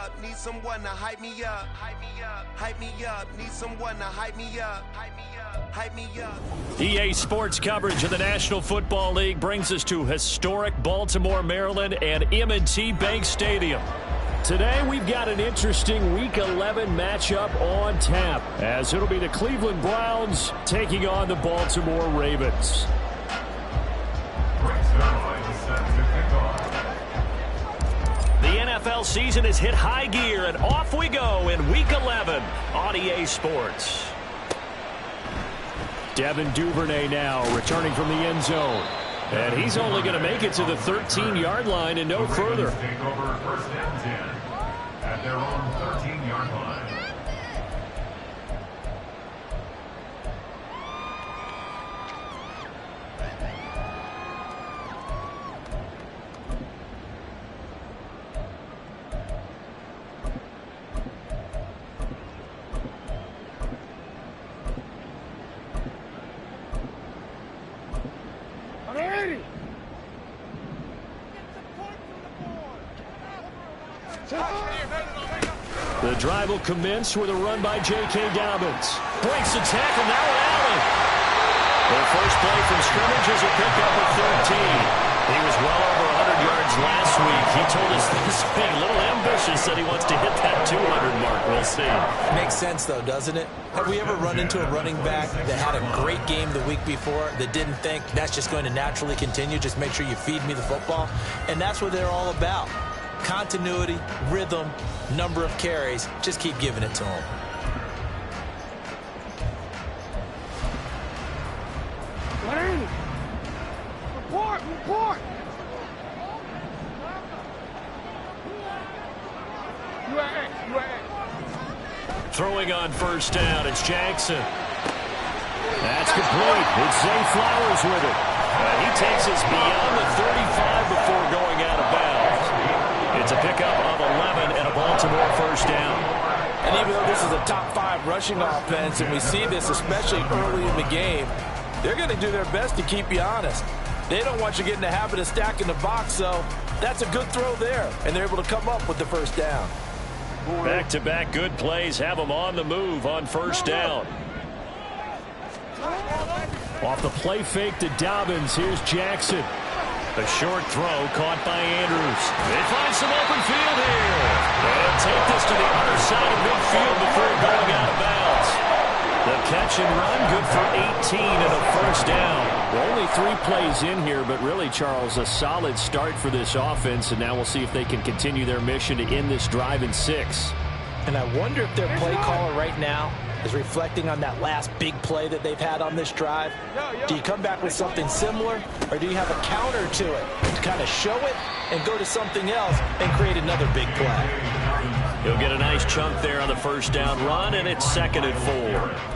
up, need someone to hype me up. Hype me up, hype me up, need someone to hype me up. Hype me up, hype me up. EA Sports coverage of the National Football League brings us to historic Baltimore, Maryland and M&T Bank Stadium. Today we've got an interesting Week 11 matchup on tap, as it'll be the Cleveland Browns taking on the Baltimore Ravens. The NFL season has hit high gear, and off we go in Week 11 on EA Sports. Devin Duvernay now returning from the end zone. And he's only going to make it to the 13-yard line and no further. Take over first and 10 at their own 13-yard line. The drive will commence with a run by J.K. Dobbins. Breaks the tackle, now Allen. Their first play from scrimmage is a pickup of 13. He was well over 100 yards last week. He told us this being a little ambitious, said he wants to hit that 200 mark. We'll see. Makes sense, though, doesn't it? Have we ever run into a running back that had a great game the week before that didn't think that's just going to naturally continue? Just make sure you feed me the football. And that's what they're all about. Continuity, rhythm, number of carries. Just keep giving it to him. Report! Throwing on first down, it's Jackson. That's complete. It's Zay Flowers with it. He takes us beyond the 35 before going out of bounds. It's a pickup of 11 and a Baltimore first down. And even though this is a top-5 rushing offense, and we see this especially early in the game, they're going to do their best to keep you honest. They don't want you getting the habit of stacking the box, so that's a good throw there, and they're able to come up with the first down. Back-to-back good plays have them on the move on first down. Off the play fake to Dobbins, here's Jackson. A short throw caught by Andrews. They find some open field here. And take this to the other side of midfield before going out of bounds. The catch and run, good for 18 and a first down. Well, only 3 plays in here, but really, Charles, a solid start for this offense, and now we'll see if they can continue their mission to end this drive in 6. And I wonder if their play caller right now is reflecting on that last big play that they've had on this drive. Do you come back with something similar, or do you have a counter to it to kind of show it and go to something else and create another big play? He'll get a nice chunk there on the first down run, and it's 2nd and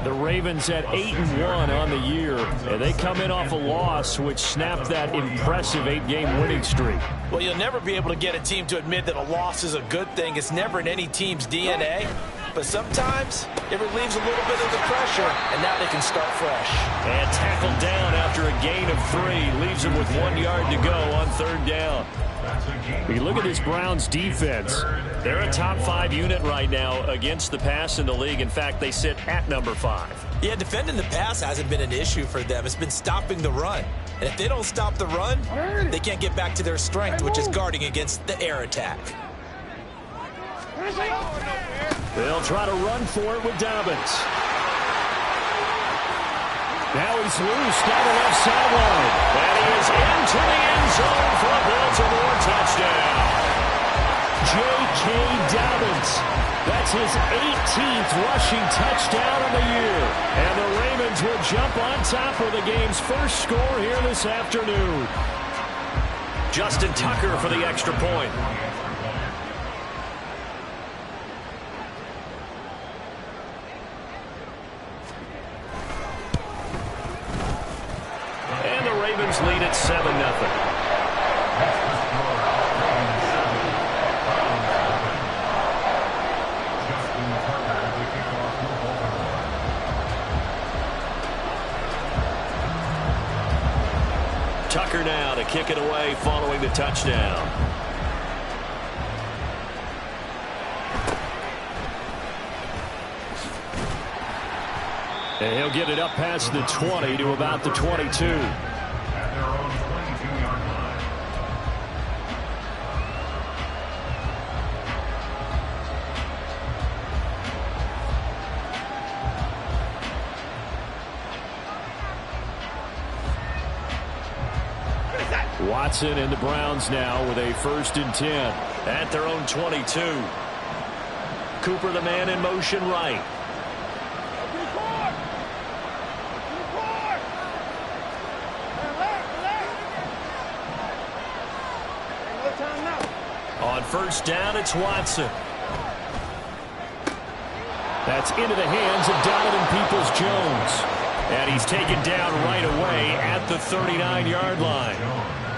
4. The Ravens at 8-1 on the year, and they come in off a loss, which snapped that impressive 8-game winning streak. Well, you'll never be able to get a team to admit that a loss is a good thing. It's never in any team's DNA. But sometimes it relieves a little bit of the pressure, and now they can start fresh. And tackled down after a gain of 3. Leaves them with 1 yard to go on 3rd down. You look at this Browns defense. They're a top 5 unit right now against the pass in the league. In fact, they sit at number 5. Yeah, defending the pass hasn't been an issue for them. It's been stopping the run. And if they don't stop the run, they can't get back to their strength, which is guarding against the air attack. They'll try to run for it with Dobbins. Now he's loose down the left sideline. And he is into the end zone for a Baltimore touchdown. J.K. Dobbins. That's his 18th rushing touchdown of the year. And the Ravens will jump on top of the game's first score here this afternoon. Justin Tucker for the extra point. And the Ravens lead at 7-0. Tucker now to kick it away following the touchdown. And he'll get it up past the 20 to about the 22. At their own 22-yard line. Watson and the Browns now with a 1st and 10 at their own 22. Cooper, the man in motion right. On 1st down, it's Watson. That's into the hands of Donovan Peoples-Jones. And he's taken down right away at the 39-yard line.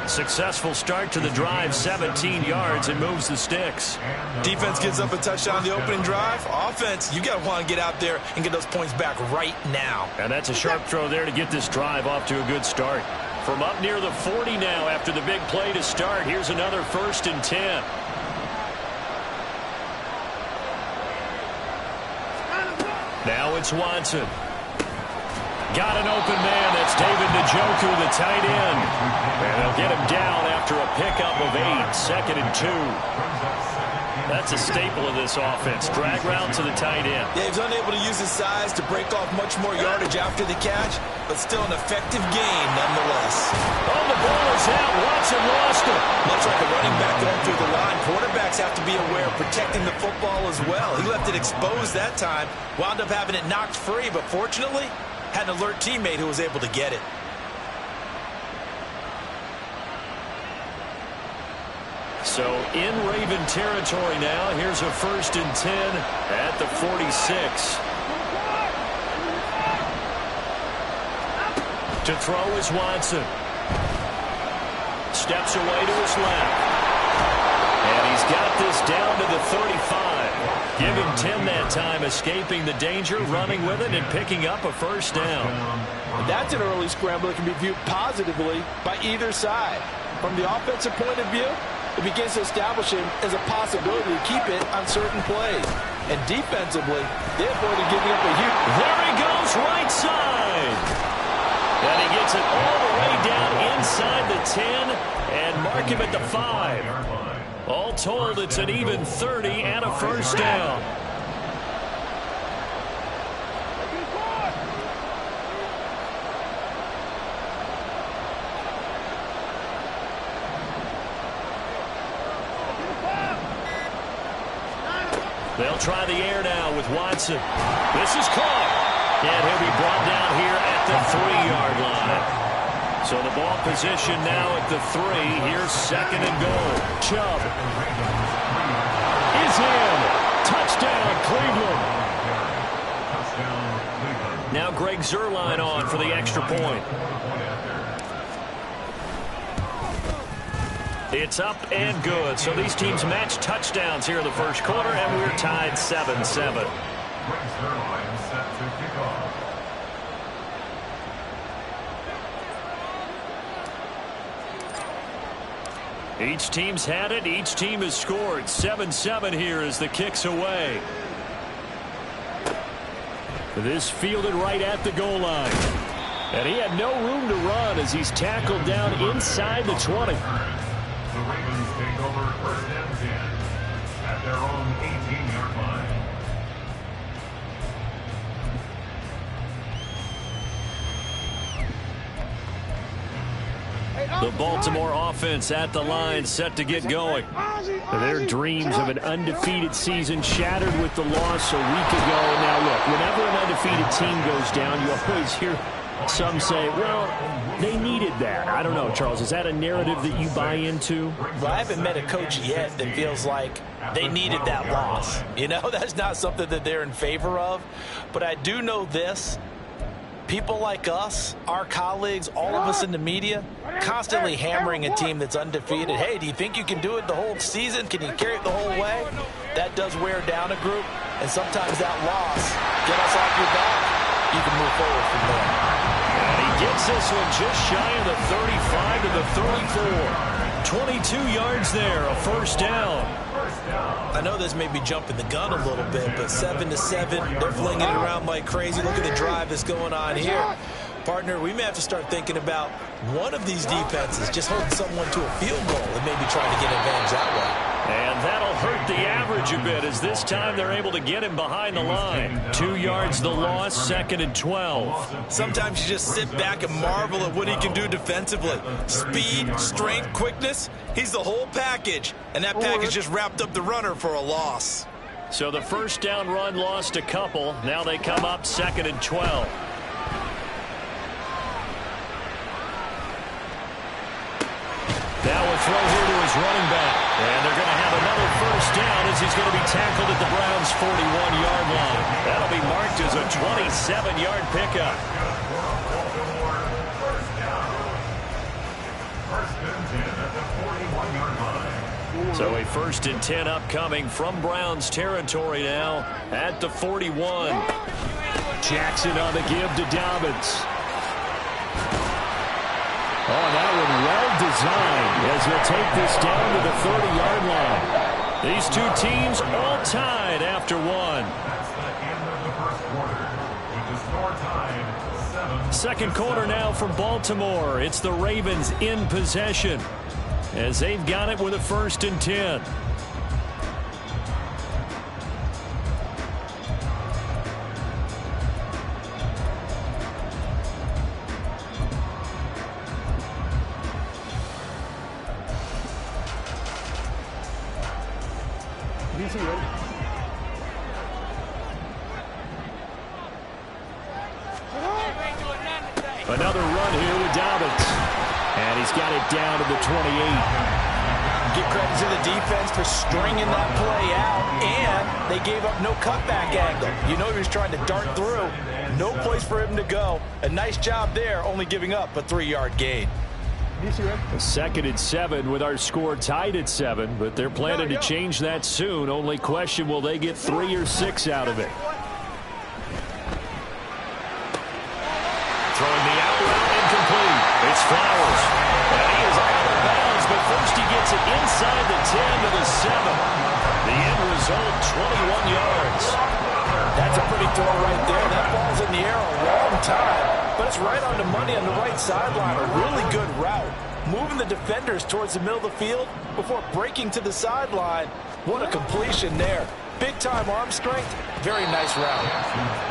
Successful start to the drive, 17 yards, and moves the sticks. Defense gives up a touchdown the opening drive. Offense, you got to want to get out there and get those points back right now. And that's a sharp throw there to get this drive off to a good start. From up near the 40 now after the big play to start, here's another 1st and 10. Now it's Watson. Got an open man. That's David Njoku, the tight end. And they'll get him down after a pickup of 8. 2nd and 2. That's a staple of this offense. Drag route to the tight end. Yeah, he's unable to use his size to break off much more yardage after the catch, but still an effective gain nonetheless. Oh, the ball is out. Watson lost it. Much like a running back going through the line, quarterbacks have to be aware of protecting the football as well. He left it exposed that time, wound up having it knocked free, but fortunately, had an alert teammate who was able to get it. So in Raven territory now. Here's a 1st and 10 at the 46. To throw is Watson. Steps away to his left. And he's got this down to the 35. Give him 10 that time, escaping the danger, running with it, and picking up a 1st down. And that's an early scramble that can be viewed positively by either side. From the offensive point of view, it begins to establish him as a possibility to keep it on certain plays. And defensively, they avoided giving up a huge... There he goes, right side. And he gets it all the way down inside the 10 and mark him at the 5. All told, it's an even 30 and a 1st down. They'll try the air now with Watson. This is caught. And he'll be brought down here at the 3-yard line. So the ball position now at the 3. Here's 2nd and goal. Chubb is in. Touchdown, Cleveland. Now Greg Zuerlein on for the extra point. It's up and good. So these teams match touchdowns here in the 1st quarter, and we're tied 7-7. Greg Zuerlein set to kick off. Each team's had it. Each team has scored. 7-7 here as the kick's away. This fielded right at the goal line. And he had no room to run as he's tackled down inside the 20. The Ravens take over 1st and 10 at their own 18-yard line. The Baltimore offense at the line, set to get going. Their dreams of an undefeated season shattered with the loss a week ago. Now look, whenever an undefeated team goes down, you always hear some say, well, they needed that. I don't know, Charles. Is that a narrative that you buy into? Well, I haven't met a coach yet that feels like they needed that loss. You know, that's not something that they're in favor of. But I do know this. People like us, our colleagues, all of us in the media, constantly hammering a team that's undefeated. Hey, do you think you can do it the whole season? Can you carry it the whole way? That does wear down a group, and sometimes that loss, get us off your back, you can move forward from there. And he gets this one just shy of the 35 to the 34. 22 yards there, a 1st down. I I know this may be jumping the gun a little bit, but 7-7, they're flinging it around like crazy. Look at the drive that's going on here. Partner, we may have to start thinking about one of these defenses just holding someone to a field goal and maybe trying to get advantage that way. And that'll hurt the average a bit, as this time they're able to get him behind the line. 2 yards the loss, 2nd and 12. Sometimes you just sit back and marvel at what he can do defensively. Speed, strength, quickness, he's the whole package. And that package just wrapped up the runner for a loss. So the first down run lost a couple. Now they come up 2nd and 12. Now a throw here to his running back. And they're going to have another first down as he's going to be tackled at the Browns' 41-yard line. That'll be marked as a 27-yard pickup. So a 1st and 10 upcoming from Browns territory now at the 41. Jackson on the give to Dobbins. Oh, that one well designed as he'll take this down to the 30-yard line. These two teams all tied after one. That's the end of the first quarter, with the score tied 7. Second quarter now from Baltimore. It's the Ravens in possession as they've got it with a 1st and 10. Another run here with Dobbins. And he's got it down to the 28. Give credit to the defense for stringing that play out, and they gave up no cutback angle. You know he was trying to dart through. No place for him to go. A nice job there, only giving up a 3-yard gain. 2nd and 7 with our score tied at 7, but they're planning to change that soon. Only question, will they get 3 or 6 out of it? Throwing the out route, incomplete. It's Flowers. And he is out of bounds, but first he gets it inside the 10 to the 7. The end result, 21 yards. That's a pretty throw right there. That ball's in the air a long time, but it's right on the money on the right sideline. A really good route. Moving the defenders towards the middle of the field before breaking to the sideline. What a completion there. Big-time arm strength. Very nice route.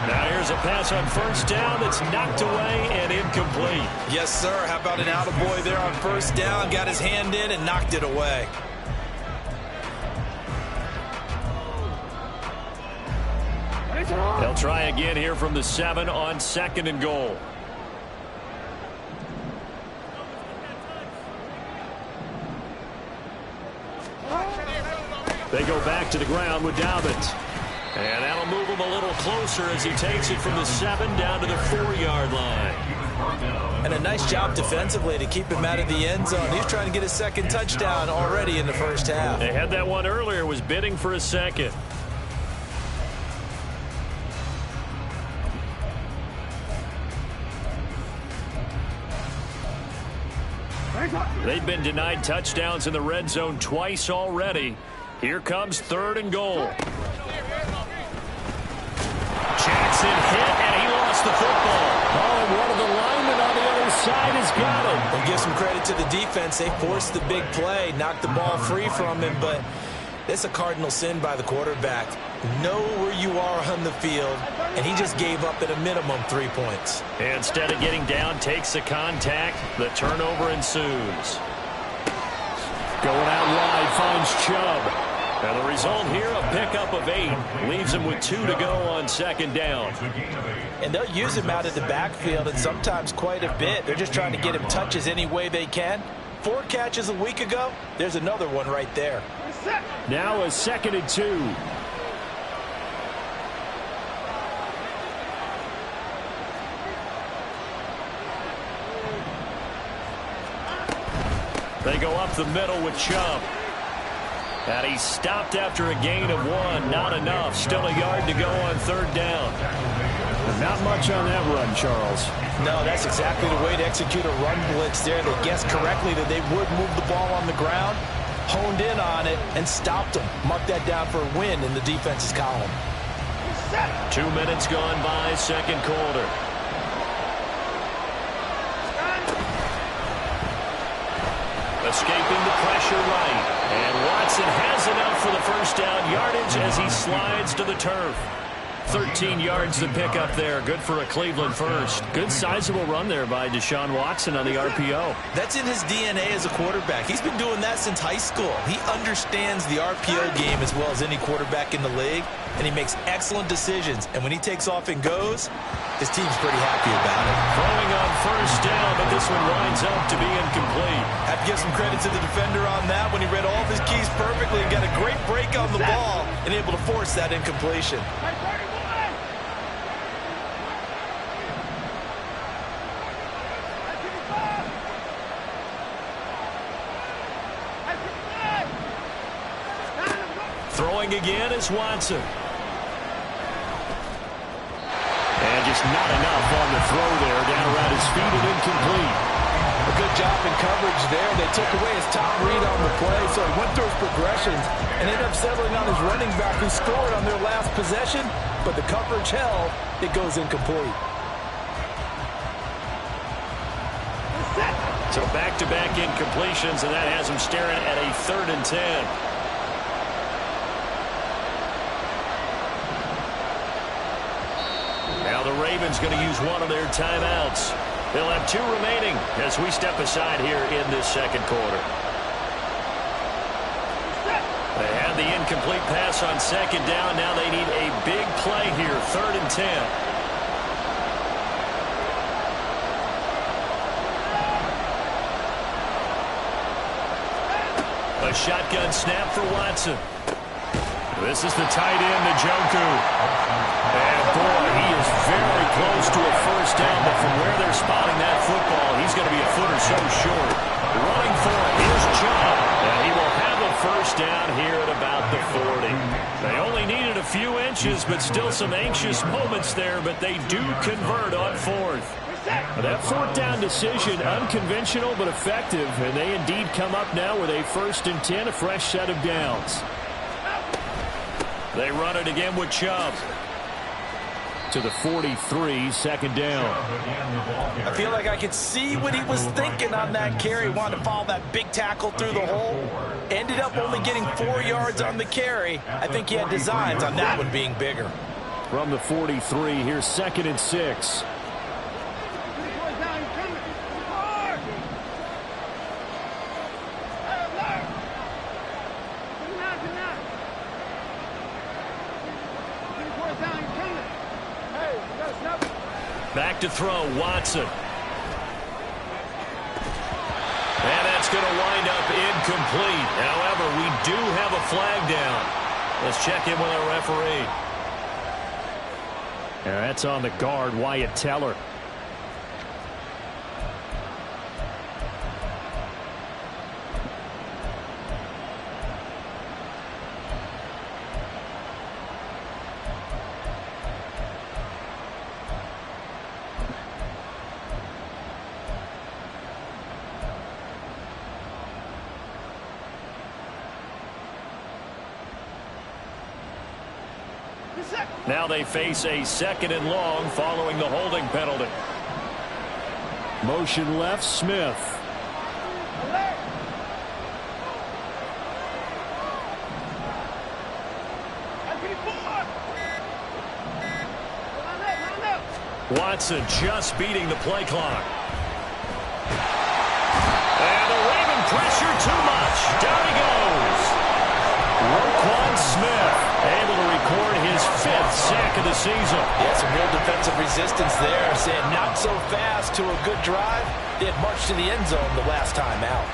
Now here's a pass on 1st down that's knocked away and incomplete. Yes, sir. How about an attaboy there on 1st down? Got his hand in and knocked it away. They'll try again here from the 7 on 2nd and goal. They go back to the ground with Dobbins. And that'll move him a little closer as he takes it from the 7 down to the 4-yard line. And a nice job defensively to keep him out of the end zone. He's trying to get his 2nd touchdown already in the 1st half. They had that one earlier, was bidding for a 2nd. They've been denied touchdowns in the red zone twice already. Here comes 3rd and goal. Jackson hit, and he lost the football. Oh, and one of the linemen on the other side has got it. And give some credit to the defense. They forced the big play, knocked the ball free from him, but it's a cardinal sin by the quarterback. Know where you are on the field, and he just gave up at a minimum 3 points. Instead of getting down, takes the contact. The turnover ensues. Going out wide, finds Chubb. And the result here, a pickup of 8. Leaves him with 2 to go on 2nd down. And they'll use him out of the backfield, and sometimes quite a bit. They're just trying to get him touches any way they can. 4 catches a week ago. There's another one right there. Now a 2nd and 2. They go up the middle with Chubb. And he's stopped after a gain of 1. Not enough. Still a yard to go on 3rd down. Not much on that run, Charles. No, that's exactly the way to execute a run blitz there. They guessed correctly that they would move the ball on the ground. honed in on it and stopped them. Mark that down for a win in the defense's column. 2 minutes gone by, second quarter. Escaping the pressure right. And Watson has enough for the first down yardage as he slides to the turf. 13 yards to pick up there. Good for a Cleveland first. Good sizable run there by Deshaun Watson on the RPO. That's in his DNA as a quarterback. He's been doing that since high school. He understands the RPO game as well as any quarterback in the league, and he makes excellent decisions. And when he takes off and goes, his team's pretty happy about it. Throwing on first down, but this one winds up to be incomplete. Have to give some credit to the defender on that when he read all of his keys perfectly and got a great break on the ball and able to force that incompletion. Throwing again is Watson. And just not enough on the throw there. Down around his feet and incomplete. A good job in coverage there. They took away his top read on the play, so he went through his progressions and ended up settling on his running back who scored on their last possession, but the coverage held. It goes incomplete. So back-to-back incompletions, and that has him staring at a 3rd and 10. Now the Ravens going to use one of their timeouts. They'll have 2 remaining as we step aside here in this second quarter. They had the incomplete pass on second down. Now they need a big play here, 3rd and 10. A shotgun snap for Watson. This is the tight end, Njoku. And boy, he is very close to a first down, but from where they're spotting that football, he's going to be a foot or so short. Running for it is Chubb, and he will have a first down here at about the 40. They only needed a few inches, but still some anxious moments there, but they do convert on 4th. That 4th down decision, unconventional but effective, and they indeed come up now with a 1st and 10, a fresh set of downs. They run it again with Chubb. To the 43, second down. I feel like I could see what he was thinking on that carry. He wanted to follow that big tackle through the hole. Ended up only getting 4 yards on the carry. I think he had designs on that one being bigger. From the 43, here's 2nd and 6. Back to throw, Watson. And that's going to wind up incomplete. However, we do have a flag down. Let's check in with our referee. And that's on the guard, Wyatt Teller. Now they face a 2nd and long following the holding penalty. Motion left, Smith. Watson just beating the play clock. And the Raven pressure too much. Down he goes. Roquan Smith able to record his 5th sack of the season. Yeah, some real defensive resistance there. Saying not so fast to a good drive. They had marched to the end zone the last time out.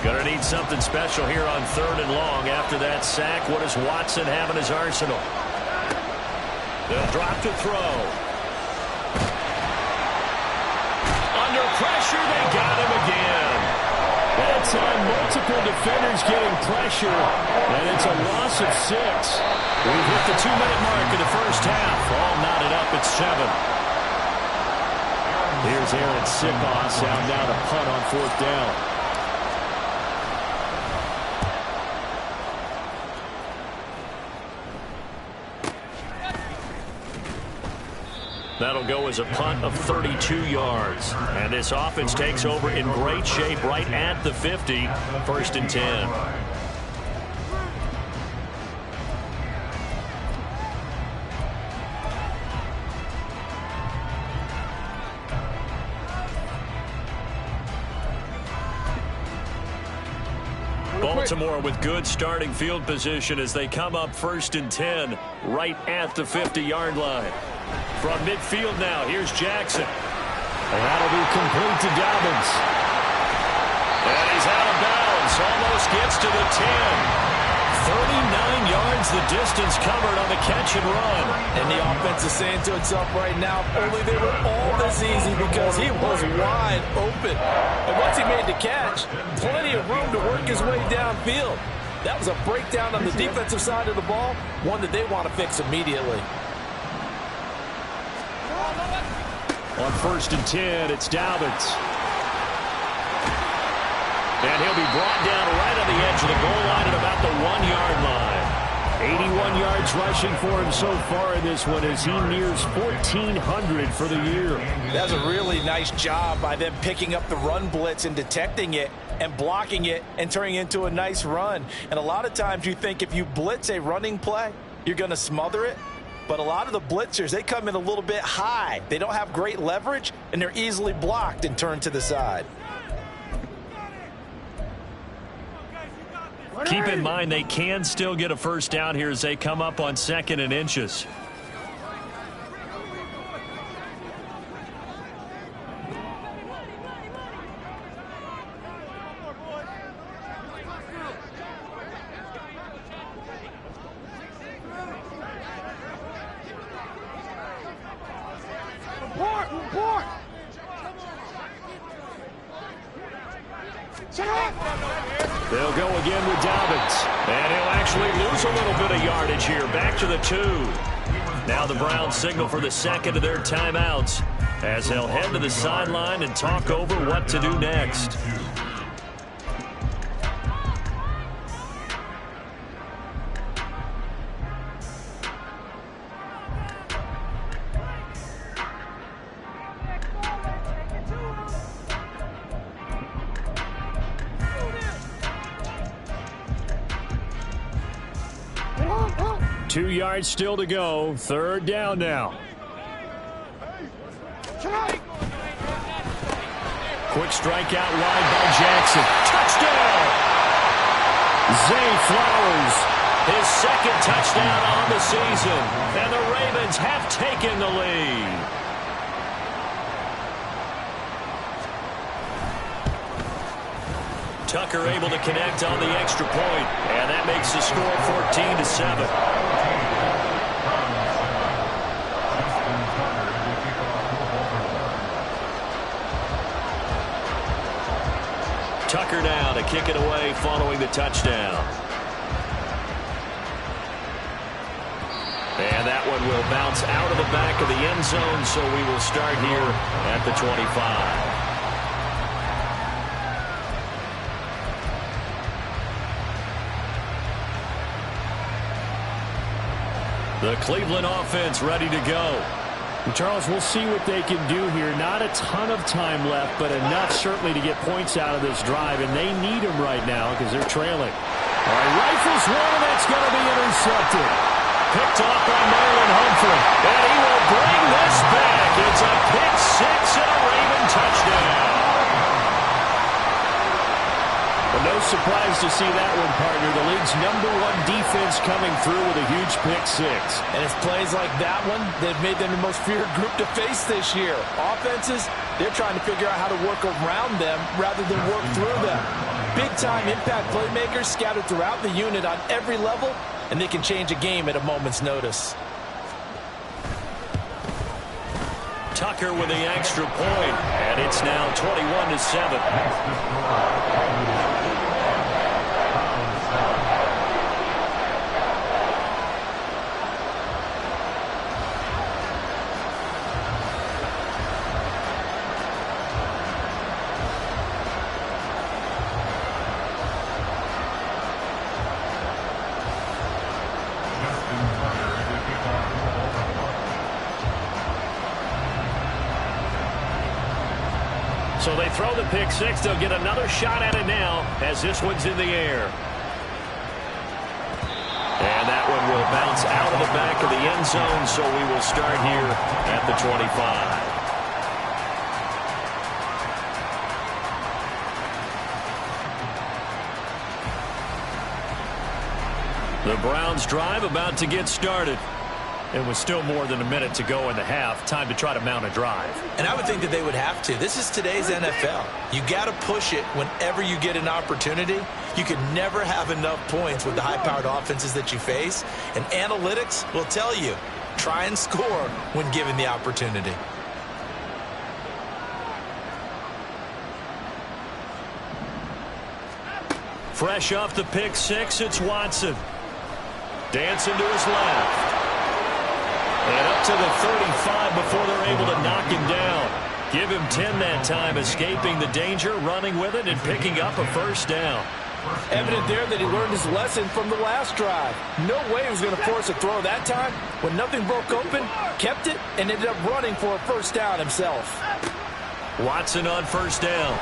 Gonna need something special here on 3rd and long. After that sack, what does Watson have in his arsenal? They'll drop to throw. Under pressure, they got him again. That time, multiple defenders getting pressure, and it's a loss of 6. We've hit the 2-minute mark in the first half. All knotted up at 7. Here's Aaron Sipos out now to punt on 4th down. That'll go as a punt of 32 yards. And this offense takes over in great shape right at the 50. 1st and 10. Baltimore with good starting field position as they come up 1st and 10 right at the 50-yard line. From midfield now, here's Jackson. And that'll be complete to Dobbins. And he's out of bounds, almost gets to the 10. 39 yards the distance covered on the catch and run. And the offense is saying to itself right now, only they were all this easy because he was wide open. And once he made the catch, plenty of room to work his way downfield. That was a breakdown on the defensive side of the ball, one that they want to fix immediately. On 1st and 10, it's Dobbins. And he'll be brought down right on the edge of the goal line at about the 1-yard line. 81 yards rushing for him so far in this one as he nears 1,400 for the year. That's a really nice job by them picking up the run blitz and detecting it and blocking it and turning it into a nice run. And a lot of times you think if you blitz a running play, you're going to smother it. But a lot of the blitzers, they come in a little bit high. They don't have great leverage, and they're easily blocked and turned to the side. Keep in mind they can still get a first down here as they come up on 2nd and inches. They'll go again with Dobbins. And he'll actually lose a little bit of yardage here. Back to the 2. Now the Browns signal for the 2nd of their timeouts as they'll head to the sideline and talk over what to do next. Two yards still to go. 3rd down now. Quick strike out wide by Jackson. Touchdown! Zay Flowers, his 2nd touchdown on the season. And the Ravens have taken the lead. Tucker able to connect on the extra point. And that makes the score 14-7. Tucker now to kick it away following the touchdown. And that one will bounce out of the back of the end zone, so we will start here at the 25. The Cleveland offense ready to go. Charles, we'll see what they can do here. Not a ton of time left, but enough certainly to get points out of this drive, and they need them right now because they're trailing. All right, rifles one, and that's going to be intercepted. Picked off by Marlon Humphrey, and he will bring this back. It's a pick 6 and a Raven touchdown. Well, no surprise to see that one, partner. The league's #1 defense coming through with a huge pick 6. And it's plays like that one that have made them the most feared group to face this year. Offenses, they're trying to figure out how to work around them rather than work through them. Big-time impact playmakers scattered throughout the unit on every level, and they can change a game at a moment's notice. Tucker with the extra point, and it's now 21-7. So they throw the pick six. They'll get another shot at it now as this one's in the air. And that one will bounce out of the back of the end zone, so we will start here at the 25. The Browns drive about to get started. And with still more than a minute to go in the half, time to try to mount a drive. And I would think that they would have to. This is today's NFL. You got to push it whenever you get an opportunity. You can never have enough points with the high-powered offenses that you face. And analytics will tell you, try and score when given the opportunity. Fresh off the pick six, it's Watson. Dancing to his left. And up to the 35 before they're able to knock him down. Give him 10 that time, escaping the danger, running with it, and picking up a first down. Evident there that he learned his lesson from the last drive. No way he was going to force a throw that time. When nothing broke open, kept it, and ended up running for a first down himself. Watson on first down.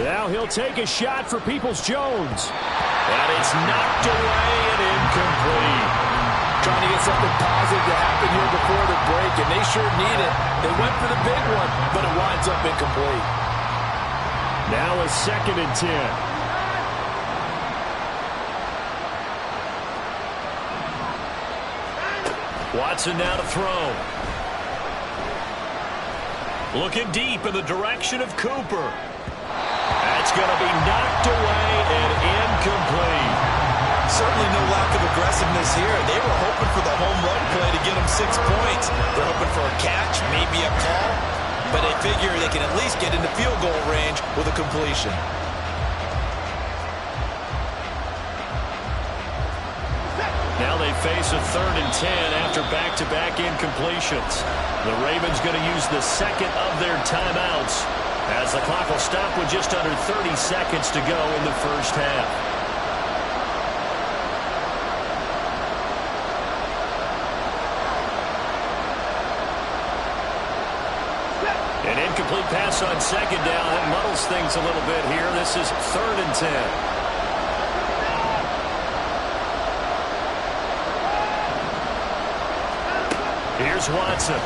Now he'll take a shot for Peoples-Jones. And it's knocked away and incomplete. Trying to get something positive to happen here before the break, and they sure need it. They went for the big one, but it winds up incomplete. Now a 2nd and 10. Watson now to throw. Looking deep in the direction of Cooper. That's going to be knocked away and incomplete. Certainly no lack of aggressiveness here. They were hoping for the home run play to get them 6 points. They're hoping for a catch, maybe a call, but they figure they can at least get into field goal range with a completion. Now they face a 3rd and 10 after back-to-back incompletions. The Ravens going to use the second of their timeouts as the clock will stop with just under 30 seconds to go in the first half. An incomplete pass on 2nd down. That muddles things a little bit here. This is 3rd and 10. Here's Watson.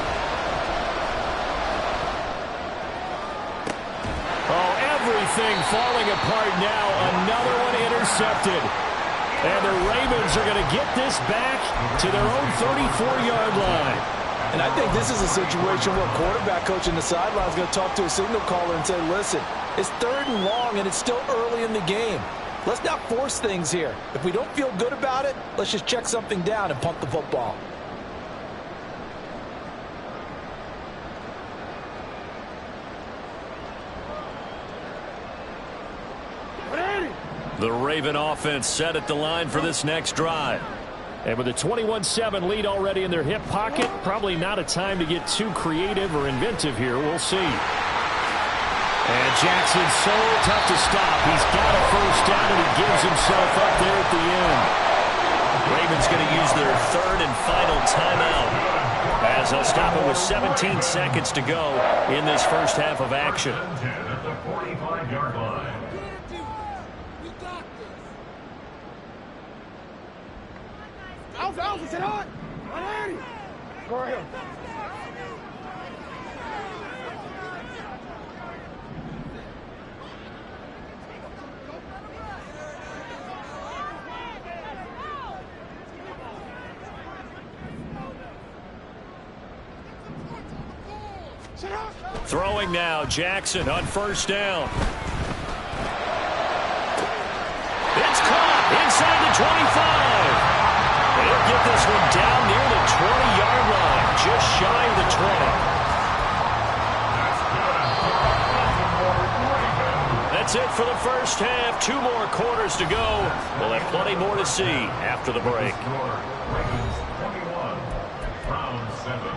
Oh, everything falling apart now. Another one intercepted. And the Ravens are going to get this back to their own 34-yard line. And I think this is a situation where a quarterback coach in the sideline is going to talk to a signal caller and say, listen, it's 3rd and long and it's still early in the game. Let's not force things here. If we don't feel good about it, let's just check something down and punt the football. The Raven offense set at the line for this next drive. And with a 21-7 lead already in their hip pocket, probably not a time to get too creative or inventive here. We'll see. And Jackson's so tough to stop. He's got a first down, and he gives himself up there at the end. Ravens going to use their 3rd and final timeout as they'll stop it with 17 seconds to go in this first half of action. At the 45-yard line. Throwing now, Jackson on first down. It's caught inside the 25. They'll get this one down near the 20-yard line, just shy of the 20. That's it for the first half. 2 more quarters to go. We'll have plenty more to see after the break. Ravens 21, Browns 7.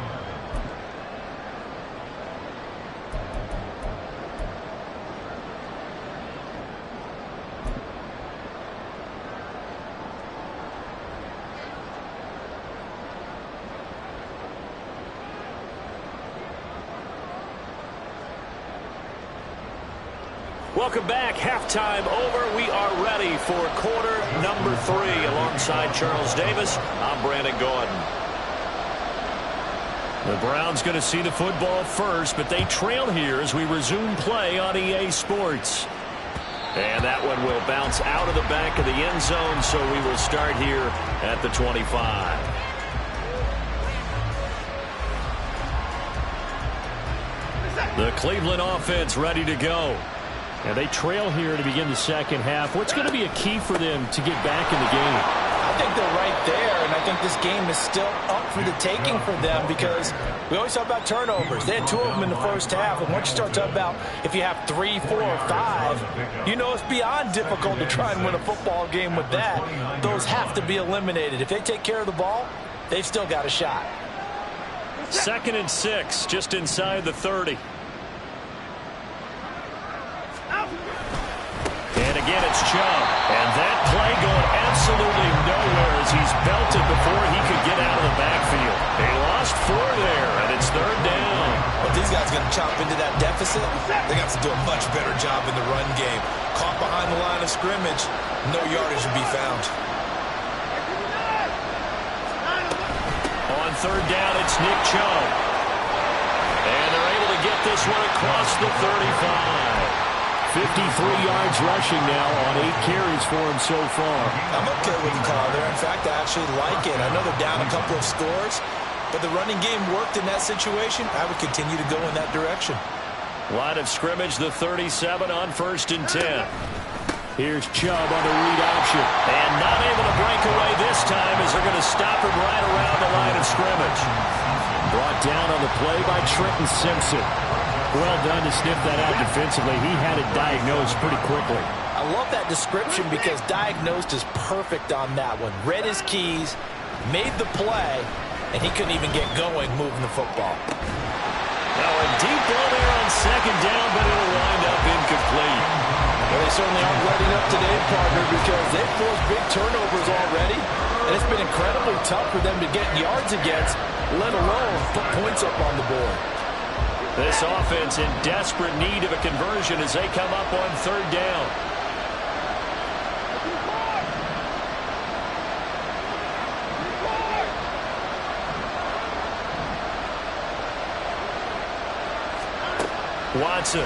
Welcome back. Halftime over. We are ready for quarter number 3. Alongside Charles Davis, I'm Brandon Gordon. The Browns going to see the football first, but they trail here as we resume play on EA Sports. And that one will bounce out of the back of the end zone, so we will start here at the 25. The Cleveland offense ready to go. And they trail here to begin the second half. What's going to be a key for them to get back in the game? I think they're right there, and I think this game is still up for the taking for them because we always talk about turnovers. They had 2 of them in the first half, and once you start talking about if you have 3, 4, or 5, you know it's beyond difficult to try and win a football game with that. Those have to be eliminated. If they take care of the ball, they've still got a shot. 2nd and 6, just inside the 30. And again, it's Chubb. And that play going absolutely nowhere as he's belted before he could get out of the backfield. They lost 4 there, and it's 3rd down. But these guys going to chop into that deficit. They got to do a much better job in the run game. Caught behind the line of scrimmage, no yardage to be found. On 3rd down, it's Nick Chubb. And they're able to get this one across the 35. 53 yards rushing now on 8 carries for him so far. I'm okay with the call there. In fact, I actually like it. I know they're down a couple of scores, but the running game worked in that situation. I would continue to go in that direction. Line of scrimmage, the 37 on 1st and 10. Here's Chubb on the read option. And not able to break away this time as they're going to stop him right around the line of scrimmage. Brought down on the play by Trenton Simpson. Well done to sniff that out defensively. He had it diagnosed pretty quickly. I love that description because diagnosed is perfect on that one. Read his keys, made the play, and he couldn't even get going moving the football. Now a deep ball there on 2nd down, but it'll wind up incomplete. Well, they certainly aren't letting up today, partner, because they've forced big turnovers already, and it's been incredibly tough for them to get yards against, let alone put points up on the board. This offense in desperate need of a conversion as they come up on 3rd down. Watson.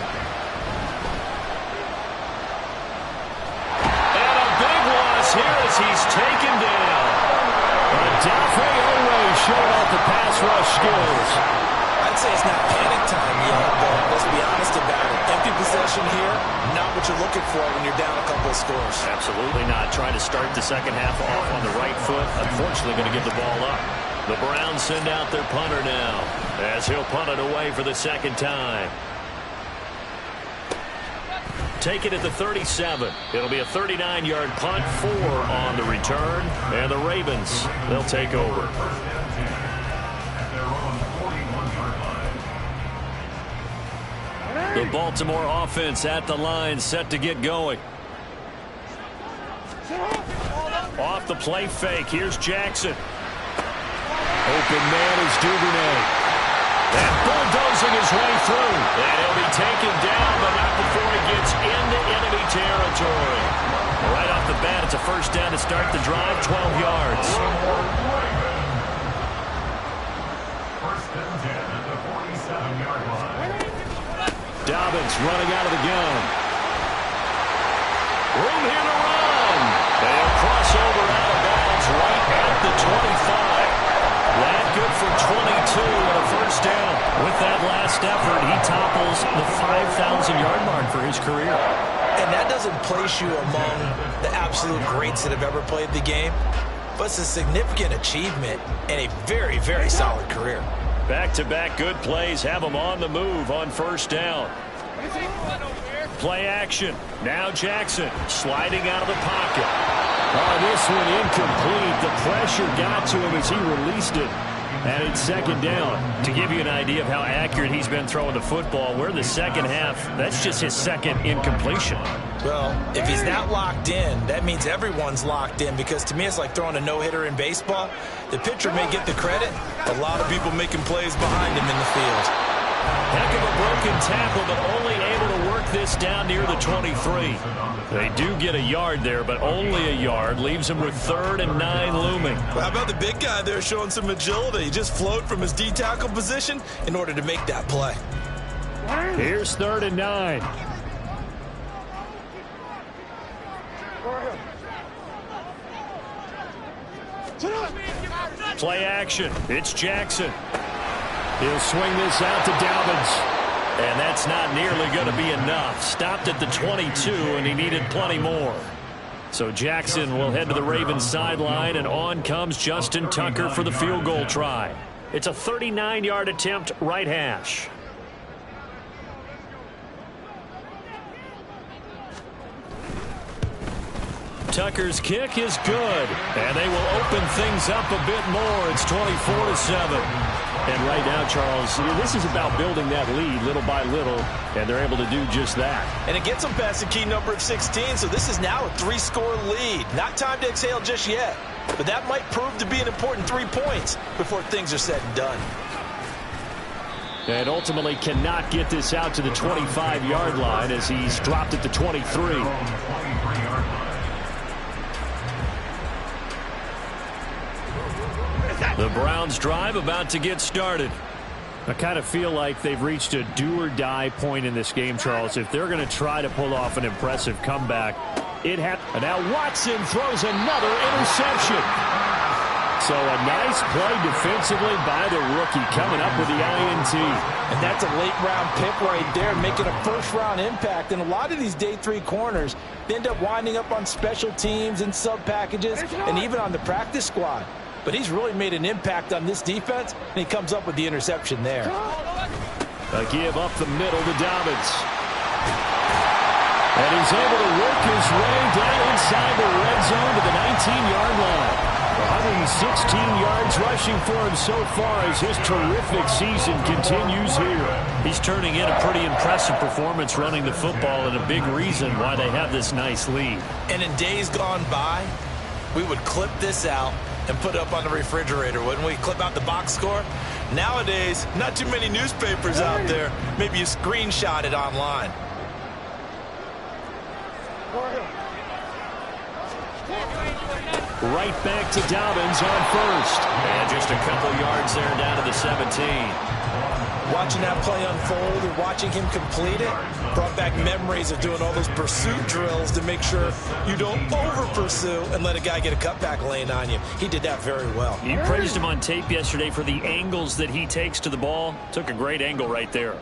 And a big loss here as he's taken down. Dafe Owe showed off the pass rush skills. I'd say it's not panic time yet, but let's be honest about it. Empty possession here, not what you're looking for when you're down a couple of scores. Absolutely not. Trying to start the second half off on the right foot. Unfortunately, going to give the ball up. The Browns send out their punter now as he'll punt it away for the 2nd time. Take it at the 37. It'll be a 39-yard punt, 4 on the return, and the Ravens, they'll take over. The Baltimore offense at the line, set to get going. Off the play fake, here's Jackson. Open man is Duvernay. And bulldozing his way through. And he'll be taken down, but not before he gets into enemy territory. Right off the bat, it's a 1st down to start the drive, 12 yards. 1st and 10 at the 47-yard line. Dobbins running out of the gun. Room here to run. They'll cross over out of bounds right at the 25. That good for 22 and a 1st down. With that last effort, he topples the 5,000-yard mark for his career. And that doesn't place you among the absolute greats that have ever played the game, but it's a significant achievement and a very, very solid career. Back-to-back good plays have him on the move on 1st down. Play action. Now Jackson sliding out of the pocket. Oh, this one incomplete. The pressure got to him as he released it. And it's 2nd down. To give you an idea of how accurate he's been throwing the football, we're in the second half. That's just his 2nd incompletion. Well, if he's not locked in, that means everyone's locked in, because to me it's like throwing a no-hitter in baseball. The pitcher may get the credit, a lot of people making plays behind him in the field. Heck of a broken tackle, but only able to work this down near the 23. They do get a yard there, but only a yard. Leaves him with 3rd and 9 looming. Well, how about the big guy there showing some agility? He just flowed from his D-tackle position in order to make that play. Here's 3rd and 9. Play action. It's Jackson. He'll swing this out to Dobbins. And that's not nearly going to be enough. Stopped at the 22, and he needed plenty more. So Jackson will head to the Ravens sideline, and on comes Justin Tucker for the field goal try. It's a 39-yard attempt, right hash. Tucker's kick is good, and they will open things up a bit more. It's 24-7. And right now, Charles, this is about building that lead little by little, and they're able to do just that. And it gets them past the key number of 16, so this is now a 3-score lead. Not time to exhale just yet, but that might prove to be an important 3 points before things are said and done. And ultimately cannot get this out to the 25-yard line as he's dropped at the 23. The Browns drive about to get started. I kind of feel like they've reached a do-or-die point in this game, Charles. If they're going to try to pull off an impressive comeback, and now Watson throws another interception. So a nice play defensively by the rookie coming up with the INT. And that's a late-round pick right there, making a first-round impact. And a lot of these day 3 corners end up winding up on special teams and sub-packages and even on the practice squad. But he's really made an impact on this defense, and he comes up with the interception there. A give up the middle to Dobbins. And he's able to work his way down inside the red zone to the 19-yard line. 116 yards rushing for him so far as his terrific season continues here. He's turning in a pretty impressive performance running the football, and a big reason why they have this nice lead. And in days gone by, we would clip this out and put it up on the refrigerator, wouldn't we? Clip out the box score. Nowadays, not too many newspapers out there. Maybe you screenshot it online. Right back to Dobbins on first. And just a couple yards there down to the 17. Watching that play unfold and watching him complete it brought back memories of doing all those pursuit drills to make sure you don't over-pursue and let a guy get a cutback lane on you. He did that very well. You praised him on tape yesterday for the angles that he takes to the ball. Took a great angle right there.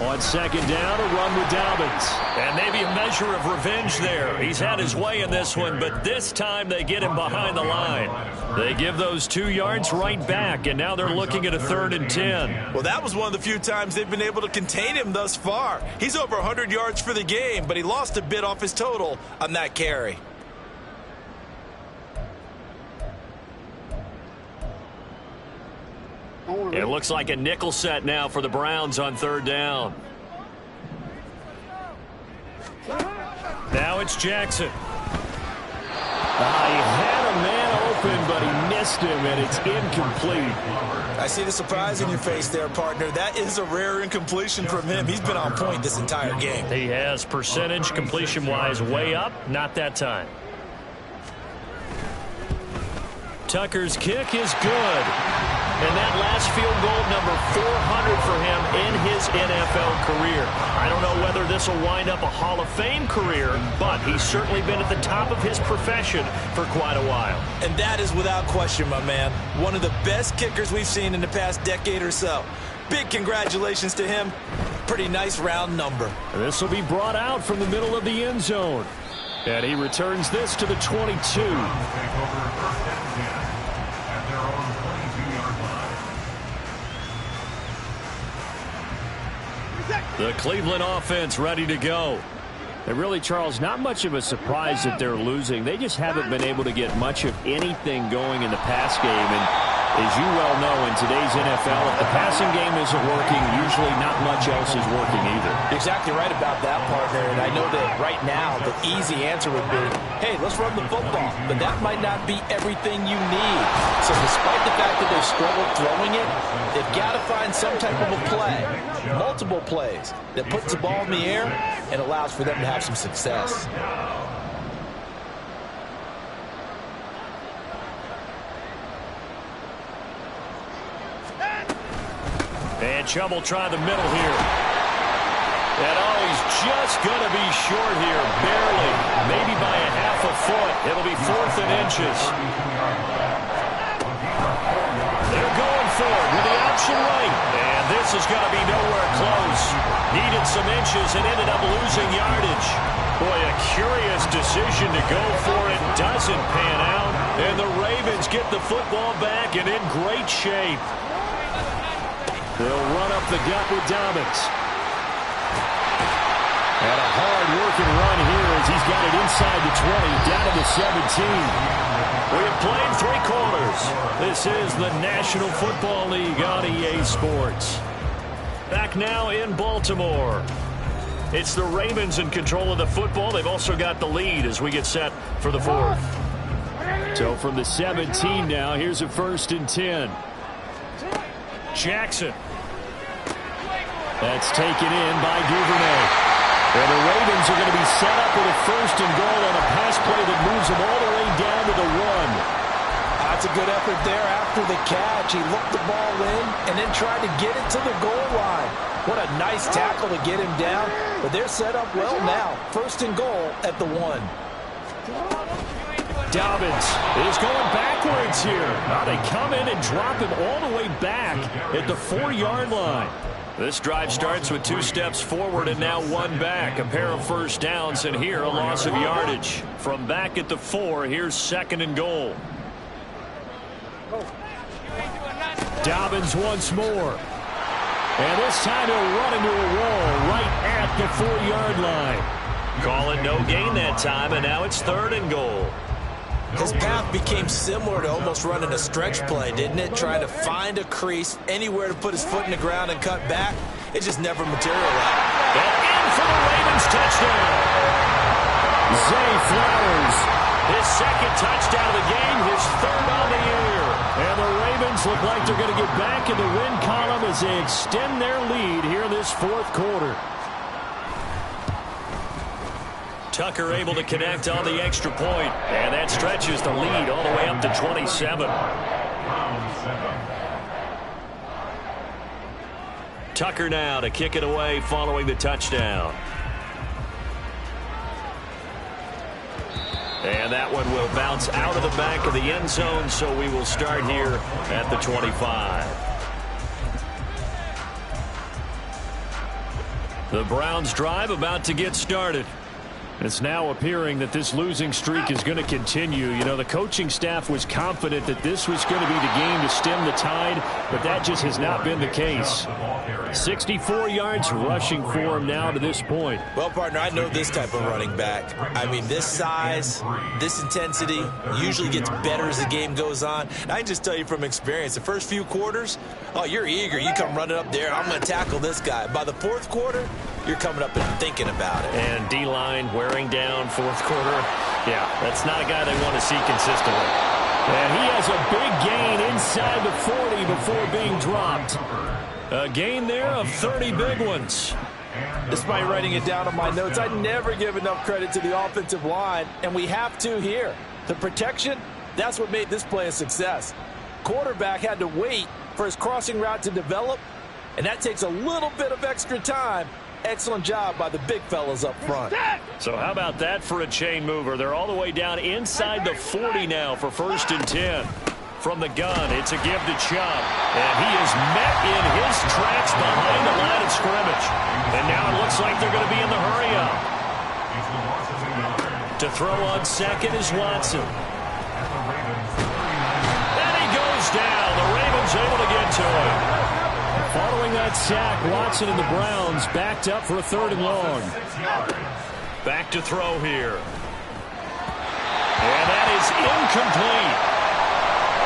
On second down, a run with Dobbins. And maybe a measure of revenge there. He's had his way in this one, but this time they get him behind the line. They give those 2 yards right back, and now they're looking at a 3rd and 10. Well, that was one of the few times they've been able to contain him thus far. He's over 100 yards for the game, but he lost a bit off his total on that carry. It looks like a nickel set now for the Browns on 3rd down. Now it's Jackson. He had a man open, but he missed him, and it's incomplete. I see the surprise in your face there, partner. That is a rare incompletion from him. He's been on point this entire game. He has percentage completion-wise way up. Not that time. Tucker's kick is good. And that last field goal, number 400 for him in his NFL career. I don't know whether this will wind up a Hall of Fame career, but he's certainly been at the top of his profession for quite a while. And that is without question, my man. One of the best kickers we've seen in the past decade or so. Big congratulations to him. Pretty nice round number. This will be brought out from the middle of the end zone. And he returns this to the 22. The Cleveland offense ready to go. And really, Charles, not much of a surprise that they're losing. They just haven't been able to get much of anything going in the pass game. And As you well know, in today's NFL, if the passing game isn't working, usually not much else is working either. Exactly right about that, partner. And I know that right now the easy answer would be, hey, let's run the football. But that might not be everything you need. So despite the fact that they've struggled throwing it, they've got to find some type of a play, multiple plays, that puts the ball in the air and allows for them to have some success. And Chubb will try the middle here. And oh, he's just going to be short here, barely, maybe by a half a foot. It'll be 4th and inches. They're going for it with the option right. And this is going to be nowhere close. Needed some inches and ended up losing yardage. Boy, a curious decision to go for it. Doesn't pan out. And the Ravens get the football back and in great shape. They'll run up the gut with Dobbins. And a hard-working run here as he's got it inside the 20, down to the 17. We have played 3 quarters. This is the National Football League on EA Sports. Back now in Baltimore. It's the Ravens in control of the football. They've also got the lead as we get set for the 4th. So from the 17 now, here's a 1st and 10. Jackson. That's taken in by Duvernay. And the Ravens are going to be set up with a 1st and goal on a pass play that moves them all the way down to the 1. That's a good effort there after the catch. He looked the ball in and then tried to get it to the goal line. What a nice tackle to get him down. But they're set up well now. 1st and goal at the 1. Dobbins is going backwards here. Now they come in and drop him all the way back at the 4-yard line. This drive starts with 2 steps forward and now 1 back. A pair of 1st downs and here a loss of yardage. From back at the 4, here's 2nd and goal. Dobbins once more. And this time he'll run into a wall right at the 4-yard line. Call it no gain that time, and now it's 3rd and goal. His path became similar to almost running a stretch play, didn't it? Trying to find a crease, anywhere to put his foot in the ground and cut back. It just never materialized. And in for the Ravens touchdown. Zay Flowers, his 2nd touchdown of the game, his 3rd on the year. And the Ravens look like they're going to get back in the win column as they extend their lead here in this 4th quarter. Tucker able to connect on the extra point, and that stretches the lead all the way up to 27. Tucker now to kick it away following the touchdown. And that one will bounce out of the back of the end zone, so we will start here at the 25. The Browns drive about to get started. It's now appearing that this losing streak is going to continue. You know, the coaching staff was confident that this was going to be the game to stem the tide, but that just has not been the case. 64 yards rushing for him now to this point. Well, partner, I know this type of running back. I mean, this size, this intensity usually gets better as the game goes on. And I can just tell you from experience, the first few quarters, oh, you're eager. You come running up there, I'm going to tackle this guy. By the 4th quarter, you're coming up and thinking about it. And D-line wearing down 4th quarter. Yeah, that's not a guy they want to see consistently. And he has a big gain inside the 40 before being dropped. A gain there of 30 big ones. Despite writing it down on my notes, I never give enough credit to the offensive line, and we have to here. The protection, that's what made this play a success. Quarterback had to wait for his crossing route to develop, and that takes a little bit of extra time. Excellent job by the big fellas up front. So how about that for a chain mover? They're all the way down inside the 40 now for 1st and 10. From the gun, it's a give to Chubb. And he is met in his tracks behind the line of scrimmage. And now it looks like they're going to be in the hurry-up. To throw on 2nd is Watson. And he goes down. The Ravens able to get to him. Following that sack, Watson and the Browns backed up for a 3rd and long. Back to throw here. And that is incomplete.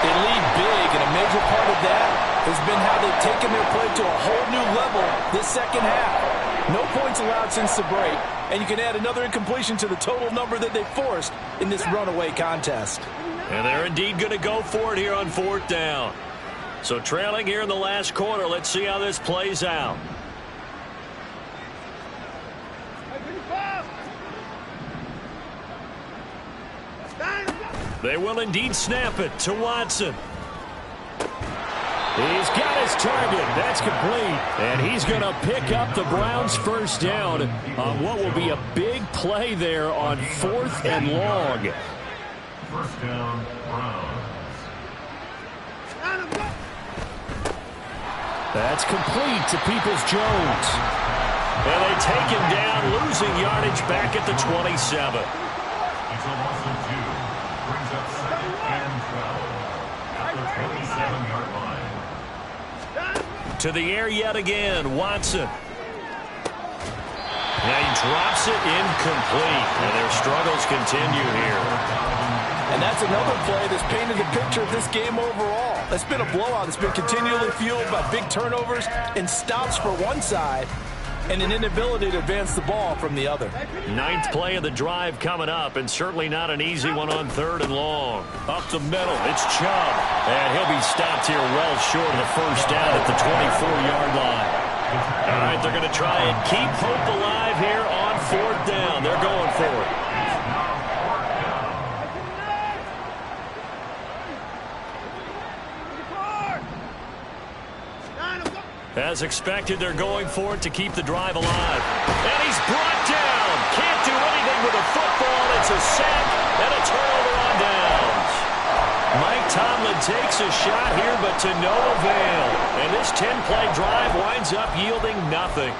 They lead big, and a major part of that has been how they've taken their play to a whole new level this second half. No points allowed since the break, and you can add another incompletion to the total number that they forced in this runaway contest. And they're indeed going to go for it here on 4th down. So trailing here in the last quarter, let's see how this plays out. They will indeed snap it to Watson. He's got his target. That's complete. And he's going to pick up the Browns' first down on what will be a big play there on 4th and long. First down, Browns. That's complete to Peoples-Jones. And they take him down, losing yardage back at the 27. It's a loss of 2. Brings up 2nd and 12 at the 27-yard line. To the air yet again, Watson. Now he drops it incomplete. And their struggles continue here. And that's another play that's painted the picture of this game overall. It's been a blowout. It's been continually fueled by big turnovers and stops for one side and an inability to advance the ball from the other. 9th play of the drive coming up, and certainly not an easy one on 3rd and long. Up the middle, it's Chubb. And he'll be stopped here well short of the first down at the 24-yard line. All right, they're going to try and keep hope alive here on 4th down. They're going for it. As expected, they're going for it to keep the drive alive. And he's brought down. Can't do anything with the football. It's a sack and a turnover on downs. Mike Tomlin takes a shot here, but to no avail. And this 10-play drive winds up yielding nothing.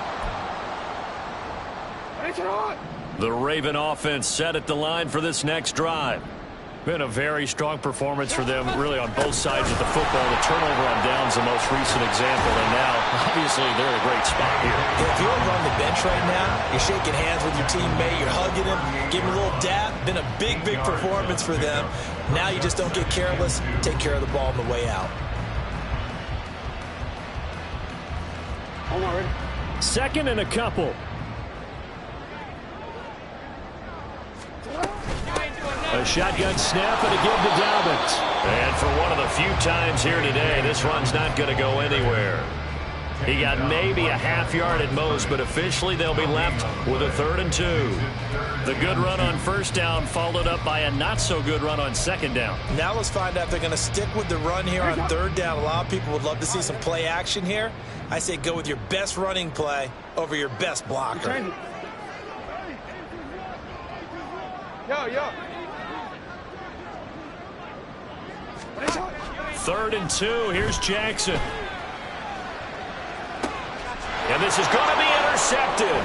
The Raven offense set at the line for this next drive. Been a very strong performance for them, really, on both sides of the football. The turnover on downs, the most recent example, and now, obviously, they're in a great spot here. If you're over on the bench right now, you're shaking hands with your teammate, you're hugging him, giving him a little dap. Been a big, big performance for them. Now you just don't get careless. Take care of the ball on the way out. 2nd and a couple. A shotgun snap and a give to Dobbins. And for one of the few times here today, this run's not going to go anywhere. He got maybe a half yard at most, but officially they'll be left with a 3rd and 2. The good run on 1st down followed up by a not-so-good run on 2nd down. Now let's find out if they're going to stick with the run here on 3rd down. A lot of people would love to see some play action here. I say go with your best running play over your best blocker. Yo. 3rd and 2. Here's Jackson. And this is going to be intercepted.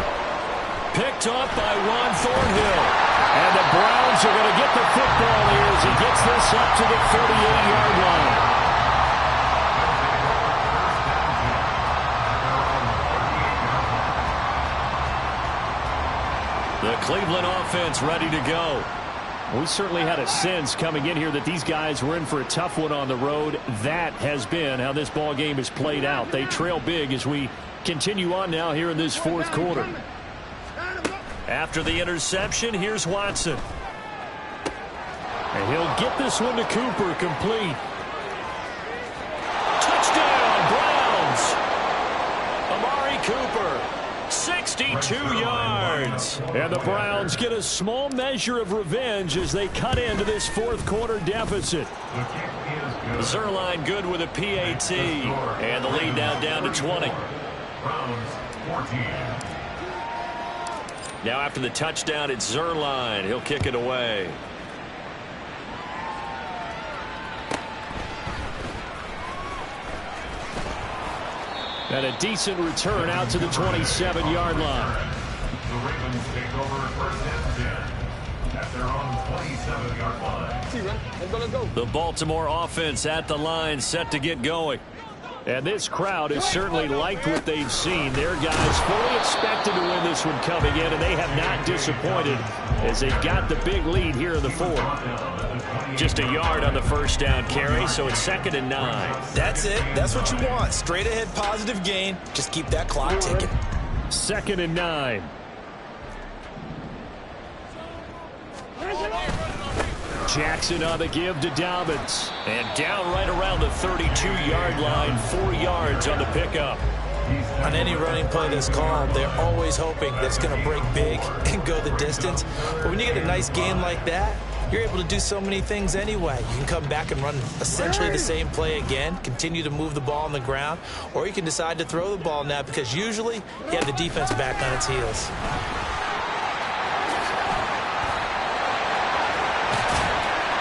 Picked up by Juan Thornhill. And the Browns are going to get the football here as he gets this up to the 38-yard line. The Cleveland offense ready to go. We certainly had a sense coming in here that these guys were in for a tough one on the road. That has been how this ball game has played out. They trail big as we continue on now here in this 4th quarter. After the interception, here's Watson. And he'll get this one to Cooper, complete. Touchdown, Browns! Amari Cooper, 62 yards. And the Browns get a small measure of revenge as they cut into this 4th quarter deficit. Zerline good with a PAT. And the lead now down to 20. Browns 14. Now after the touchdown, it's Zerline. He'll kick it away. And a decent return out to the 27-yard line. The Ravens take over 1st and 10 at their own 27-yard line. The Baltimore offense at the line, set to get going. And this crowd has certainly liked what they've seen. Their guys fully expected to win this one coming in, and they have not disappointed as they got the big lead here in the fourth. Just a yard on the first down carry, so it's 2nd and 9. That's it. That's what you want. Straight ahead positive gain. Just keep that clock ticking. 2nd and 9. Jackson on the give to Dobbins. And down right around the 32-yard line, 4 yards on the pickup. On any running play that's called, they're always hoping that it's going to break big and go the distance. But when you get a nice gain like that, you're able to do so many things anyway. You can come back and run essentially the same play again, continue to move the ball on the ground, or you can decide to throw the ball now because usually you have the defense back on its heels.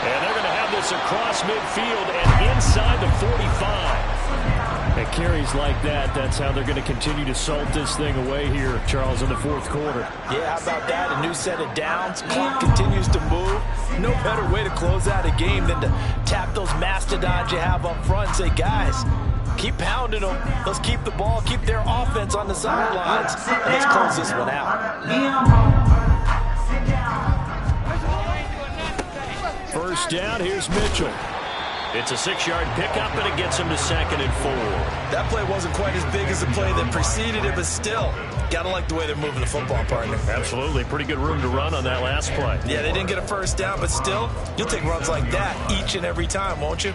And they're going to have this across midfield and inside the 45. And carries like that, that's how they're going to continue to salt this thing away here, Charles, in the fourth quarter. Yeah, how about that? A new set of downs. Clock continues to move. No better way to close out a game than to tap those mastodons you have up front and say, guys, keep pounding them. Let's keep the ball, keep their offense on the sidelines, and let's close this one out. First down, here's Mitchell. It's a 6-yard pickup, and it gets him to 2nd and 4. That play wasn't quite as big as the play that preceded it, but still, gotta like the way they're moving the football, partner. Absolutely. Pretty good room to run on that last play. Yeah, they didn't get a first down, but still, you'll take runs like that each and every time, won't you?